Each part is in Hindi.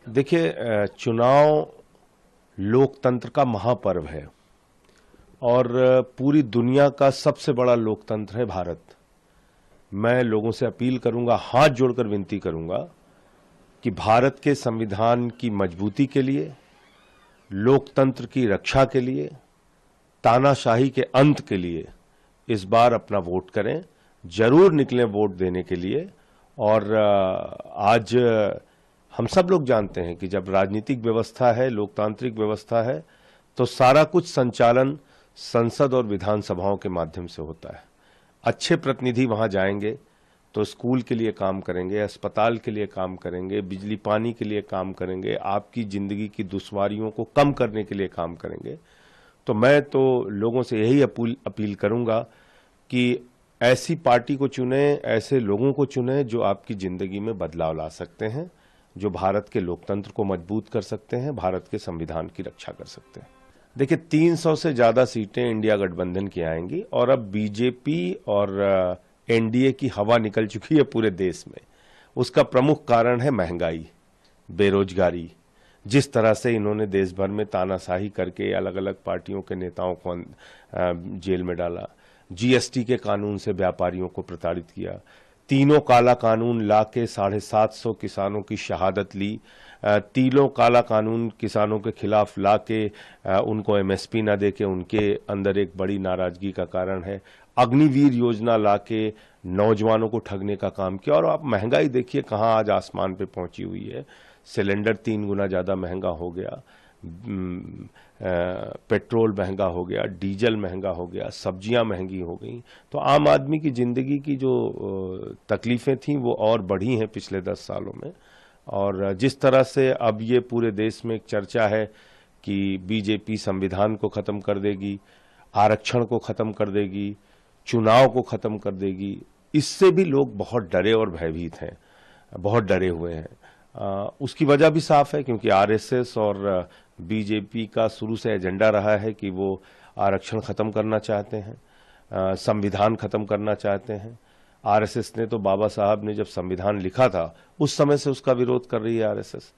देखिए, चुनाव लोकतंत्र का महापर्व है और पूरी दुनिया का सबसे बड़ा लोकतंत्र है भारत। मैं लोगों से अपील करूंगा, हाथ जोड़कर विनती करूंगा कि भारत के संविधान की मजबूती के लिए, लोकतंत्र की रक्षा के लिए, तानाशाही के अंत के लिए इस बार अपना वोट करें। जरूर निकलें वोट देने के लिए। और आज हम सब लोग जानते हैं कि जब राजनीतिक व्यवस्था है, लोकतांत्रिक व्यवस्था है, तो सारा कुछ संचालन संसद और विधानसभाओं के माध्यम से होता है। अच्छे प्रतिनिधि वहां जाएंगे तो स्कूल के लिए काम करेंगे, अस्पताल के लिए काम करेंगे, बिजली पानी के लिए काम करेंगे, आपकी जिंदगी की दुश्वारियों को कम करने के लिए काम करेंगे। तो मैं तो लोगों से यही अपील करूंगा कि ऐसी पार्टी को चुने, ऐसे लोगों को चुने जो आपकी जिंदगी में बदलाव ला सकते हैं, जो भारत के लोकतंत्र को मजबूत कर सकते हैं, भारत के संविधान की रक्षा कर सकते हैं। देखिए, 300 से ज्यादा सीटें इंडिया गठबंधन की आएंगी और अब बीजेपी और एनडीए की हवा निकल चुकी है पूरे देश में। उसका प्रमुख कारण है महंगाई, बेरोजगारी। जिस तरह से इन्होंने देश भर में तानाशाही करके अलग अलग पार्टियों के नेताओं को जेल में डाला, जीएसटी के कानून से व्यापारियों को प्रताड़ित किया, तीनों काला कानून लाके 750 किसानों की शहादत ली, तीनों काला कानून किसानों के खिलाफ लाके उनको एमएसपी ना देके उनके अंदर एक बड़ी नाराजगी का कारण है, अग्निवीर योजना लाके नौजवानों को ठगने का काम किया। और आप महंगाई देखिए कहां आज आसमान पे पहुंची हुई है। सिलेंडर 3 गुना ज्यादा महंगा हो गया, पेट्रोल महंगा हो गया, डीजल महंगा हो गया, सब्जियां महंगी हो गई। तो आम आदमी की जिंदगी की जो तकलीफें थीं वो और बढ़ी हैं पिछले 10 सालों में। और जिस तरह से अब ये पूरे देश में एक चर्चा है कि बीजेपी संविधान को खत्म कर देगी, आरक्षण को खत्म कर देगी, चुनाव को खत्म कर देगी, इससे भी लोग बहुत डरे और भयभीत हैं, बहुत डरे हुए हैं। उसकी वजह भी साफ है क्योंकि आरएसएस और बीजेपी का शुरू से एजेंडा रहा है कि वो आरक्षण खत्म करना चाहते हैं, संविधान खत्म करना चाहते हैं। आरएसएस ने तो बाबा साहब ने जब संविधान लिखा था उस समय से उसका विरोध कर रही है आरएसएस।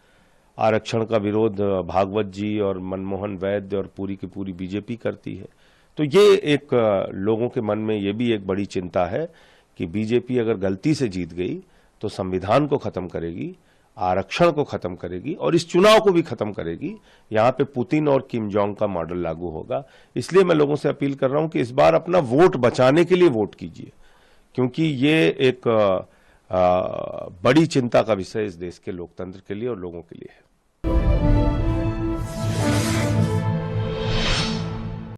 आरक्षण का विरोध भागवत जी और मनमोहन वैद्य और पूरी की पूरी बीजेपी करती है। तो ये एक लोगों के मन में ये भी एक बड़ी चिंता है कि बीजेपी अगर गलती से जीत गई तो संविधान को खत्म करेगी, आरक्षण को खत्म करेगी और इस चुनाव को भी खत्म करेगी। यहां पे पुतिन और किम जोंग का मॉडल लागू होगा। इसलिए मैं लोगों से अपील कर रहा हूं कि इस बार अपना वोट बचाने के लिए वोट कीजिए, क्योंकि ये एक बड़ी चिंता का विषय इस देश के लोकतंत्र के लिए और लोगों के लिए है।